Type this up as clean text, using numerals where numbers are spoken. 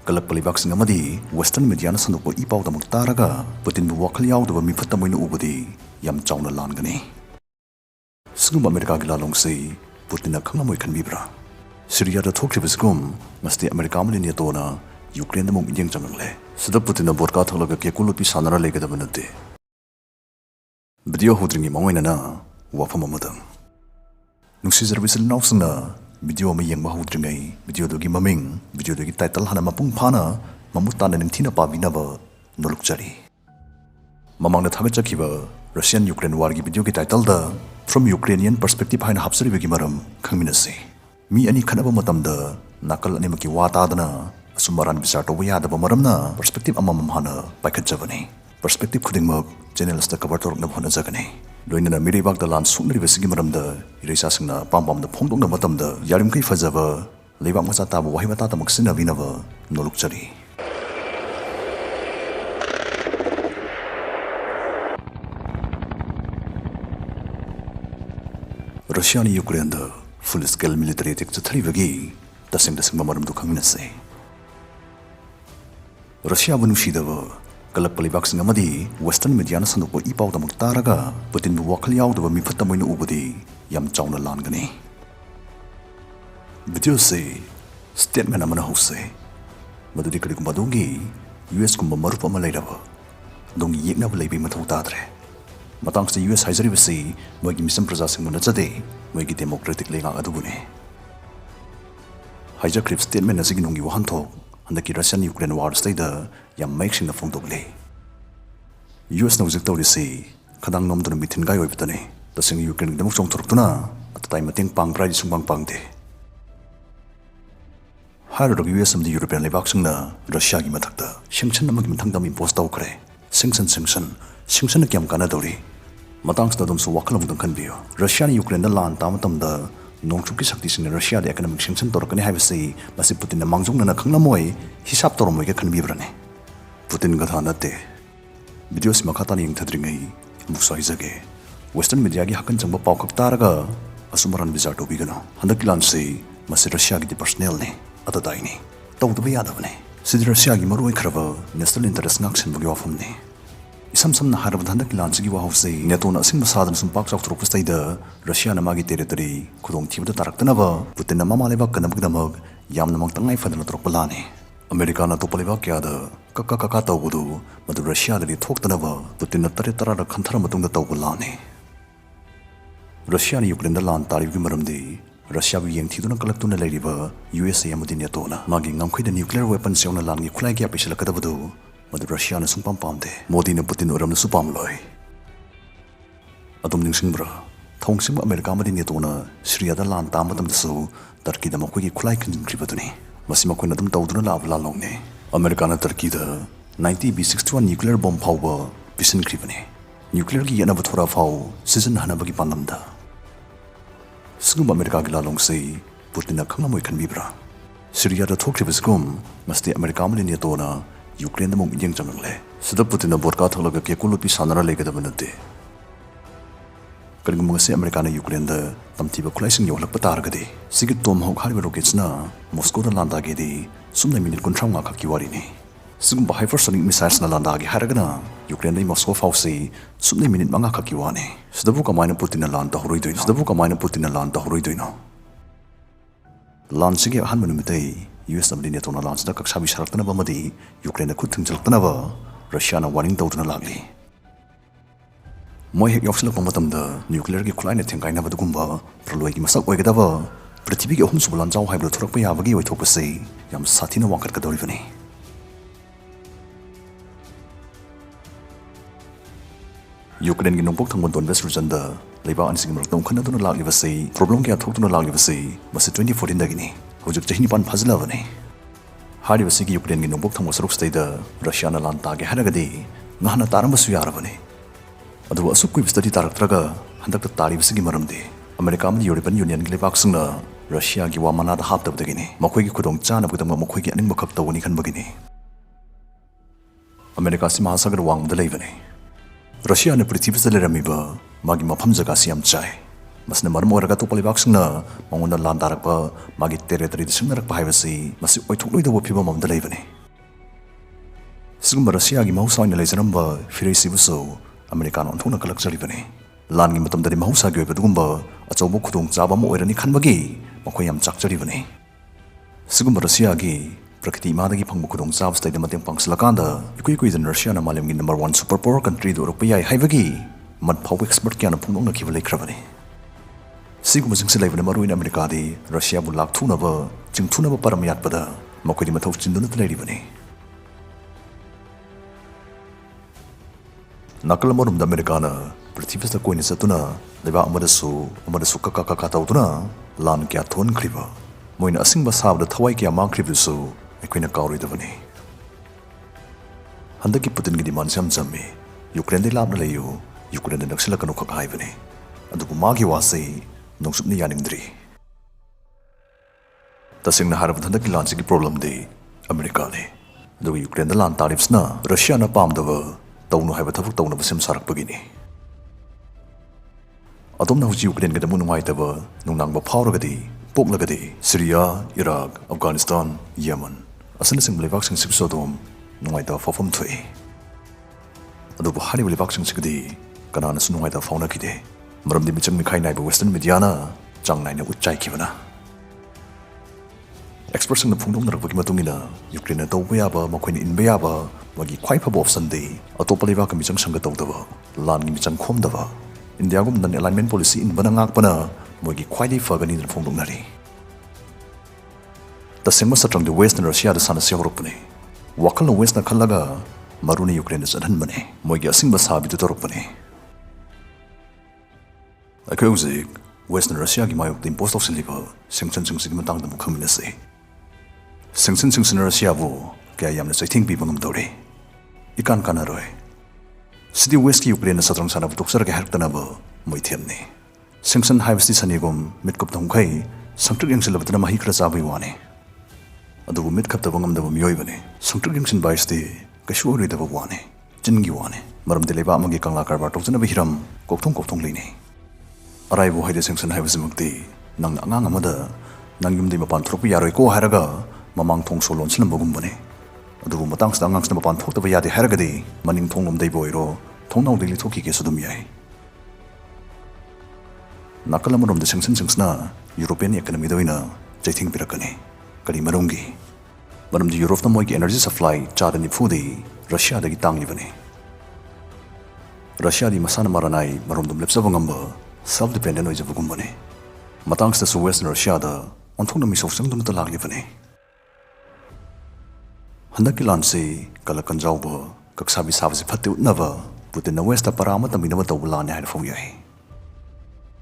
Kalak palibaksing amadi Western media na sanduko ipaw da magtaraga Putin bu wakal yaw da mifat da mo'y ubudi yam chaw na lan gani. Sigum Amerika gilalong si Putin na kang namoy kanbibra. Syria da thokriba sigum masti Amerika mali niya to na Ukraine da mong idyang jamang le. Sada Putin na borka thalaga ke kulot pi sanara le gada banate. Video hodringi mangoy na wafam amadang. Nung si Zerbisil nausang na video may yang mahudringay video dogi maming video dogi title hana mapung pana mamutan na ng tinapabi na ba nulukjari. Mamang na thagatsakiba Russian-Ukraine war gi video gi title da from Ukrainian perspective haina hapsari bagi maram kangminasi. Mi ani khanaba matamda nakal ani maki wata dana asumaran bisar to waya da maram na perspective amam hana paikhatjabani. Perspective khudingmak channels da cover torok na bhona jagani. Loina na miribak da lan suknari besigi maramda irisa singna pampam da phongdong na matamda yarim kai fajaba leibak macha ta wahi mata ta maksina binaba nolukchari. Russia ni Ukraine da full scale military attack chathari bagi tasing maram du khanginase. Russia banushi da Kalak palibaksing amadi Western media na sanduko ipaw da magtaraga Putin bu wakal yaw da mifat da mo'y ubudi yam chaw na lan gani. Video se statement naman na hose madudi kadi kumba dongi US kumba marup ama layraba dongi yek na balay mathau tadre matang sa US haizari basi mo'y misam prajasing muna chade mo'y democratic layang adubune hijack clip statement na sige nungi wahantok handaki Russian-Ukraine war stay da yam making na Fong doble. US na uzig tawrisi kadang nom doon bitin gayo ibitane tasing Ukraine demok song turok na at tay mating pang pride sumbang pangde. Harog US am di European lebak sing na Russia gi matakta singsan na magimantang dam impose taw kare singsan na kyam kana dawri matang sa dom su wakalam dong kan biyo Russia ni Ukraine na lan tamatam da nongchukki sakti sing Russia de economic sanction torkani haibasi masi Putin na mangjong na khangnamoy hisab toromoy ka khanbibrane Putin ga thanate video si makata ni thadringai muksai jage Western media gi hakan changba pawkhak taraga asumaran bizar to bigano handak Lansi masi Russia gi personnel ne atadai ni tawdba yadabne sid Russia gi maroi khraba national interest ngaksen bugi wafam ne isam na harab handak Lansi gi wahose neto na sing masadan sum pak chok throk da Russia na magi territory khudong thibda taraktana ba Putin na mamaleba kanabgdamag yam namang tangai fadana trok balane America na to palibak kya da kaka tawbudu madu Russia da thoktana ba Putin na tare tara khanthara matung da tawbulane Russia ni Ukraine da lan tarib gi maramdi Russia bi yeng thiduna kalaktuna leiriba USA amudi neto na magi ngamkhoi da nuclear weapons yong na lan gi khulai kya pisala kadabdu madu Russia na sumpam pamde Modi na Putin oram na supam loi adum ningsingbra thongsim America amudi neto na Syria da lan tamadam da su Turkey da makhoi gi khulai khin kribaduni masima koina dum tawduna la longne America na Turkey da 90 B61 nuclear bomb phawba pisin kribane nuclear gi yana bathora phaw season hana bagi panamda sugum America gi lalong sei Putin na khangnamoy khanbibra Syria da thokribasgum masti America mali ne to na Ukraine da mong idyang jamangle sada Putin na borka thalaga ke kulupi sanara legada banate Kalgum ngase America na Ukraine da tamtiba khulaising yohlak patargade sigit tom hok harba rockets na Moscow da landa ge di sumna minute kontrang nga khaki wari ne sugum hypersonic missiles na landa ge haragana Ukraine da Moscow fausi sumna minute manga khaki wane sadabu kamaina Putin na landa horoi doino Lansi ge han manumite US amdi neto na Lansi da kaksabi sharaktana ba madi Ukraine da khuthing jaltana ba Russia na warning tawduna lagli Moi hek yoksila pamatam da nuclear gi khulai na thengkai na badugumba proloi gi masak oigdaba prithvi gi ohum subulan jaw haiblo thorak pa yabagi oithopase yam sathina wangkat ka doribani Ukraine gi nongpok thangmon don west region da leiba ansing marak dong khana duna lagli base problem kya thokduna lagli base base 2014 da gini hojik chahini pan phajla bane hari base gi Ukraine gi nongpok thangmo saruk state da Russia na lan ta ge haragadi ngahna taram basu yarabane adu asuk kui study taraktraga handak tari bisigi maramde America am European Union gi lebak sungna Russia gi wamana da hap tab dagini makhoi gi khudong chana budam makhoi gi aning makhap tawani khan bagini America si mahasagar wang da leibane Russia na prithvi sa leramiba magi mafam jaga siam chai masna maram oraga to palibak sungna mangona lan darak ba magi territory singnarak bahai basi masi oithok loi da phiba mam da leibane Sigum Russia Mausa in the laser number, Firesibuso, American on Tona Kalak Salivani. Langi Matam the Mausa gave a Dumba, a Zobukudum Zabam or any Kanbagi, Makoyam Chakjarivani. Sigum Russia Prakti Madagi Pangukudum Zab State the Matim Panks Lakanda, Yuki is in Russia and Malim number 1 superpower country, the Europea Hivagi, Mud Pow expert Kiana Punga Kivale Kravani. Sigum was in Slave Maru in Americadi, Russia would lap Tunava, Jim Tunava Paramiat Bada, Makodi Matovchin the Ladivani. Nakalamorum the Americana, Pratifas the Queen Satuna, Leva Amadasu Kakakatautuna, Lan Kiaton Kriva, Moin a sing was have the Tawaikia Makrivusu, a queen of Kauri Devani. Handaki put in Gidiman Samsami, Ukraine de Labnalayu, Ukraine and Naxilakanoka Ivani, and the Bumagi Wasi, no Subni Yanindri. The sing the heart of the Handaki Lansi problem de Americani. The Ukraine the land tariffs na, Russia na palm the world. Tauno have a tough tone of Sim Sarak Pagini. Atom now Ukraine get the Munumai Nunang Pauragadi, Poplagadi, Syria, Iraq, Afghanistan, Yemen. A sentencing Levaxing Sipsodom, Nuaita for from Tway. Adobe Harry Levaxing Sigdi, Kananas Nuaita Faunakide, Maram de Micham Mikaina, Western Mediana, Jang Nine with Chai Kivana. Expressing the Pundum of Matumina, Ukraine to Beaba, Maquin in Beaba, Magi quite above Sunday, a Topaliva Commission Sangatova, Langi Michan Komdava, in the Agum than alignment policy in Banangakpana, Magi quite Fagan in the Fondunari. The same was the West and Russia, the San Seoropane. Wakal West Nakalaga, Maruni Ukraine is at Henmane, Mogi Simbas Habi to Toropane. A Kozik, Western Russia, Gimayok, the impost of Siliva, Singson Sigmatang the Mukaminese. Singson Singson Russia, Kaya Yam, I think people Dori. Ikan Kanaroi. City West Ukraine, the southern son of Doxer Hertanabo, Moitemni. Singson Hives the Sanigum, Midcop Tonkai, Sanctuary Youngsil of the Mahikra Zabiwane. At the Midcap the Wangam the Mioivani, Sanctuary Youngsin by the Kashuri the Wane, Jingiwane, Maram de Leva Magikan Lakarbatos and Abiram, Kotong Lini. Arrival Hide Singson Hives Mukti, Nang Angamada, Nangum de Mapantropi Yariko Haraga, Mamang Tong Solon Sinamugumbane. The Matangs the Angangs Napan talked of Yadi Haragadi, Maning Tongum de Boiro, Tonau de Litoki Kesudumia. Nakalamurum the Singson Singsna, European economy doina, Jating Pirakani, Karimarungi. Madam the Europe the Moik energy supply, Chadani Fudi, Russia the Gitang Livani. Russia the Masana Maranai, Marum the Lipsavangamba, self-dependent of Gumbani. Matangs the Western Russia, on Tonami of Singdom to Lagivani. Handaki Lansi, Kalakanjauba, Kaksabi Savasi Patu Nava, put in the West Aparama, the Minamata Ulan had for ye.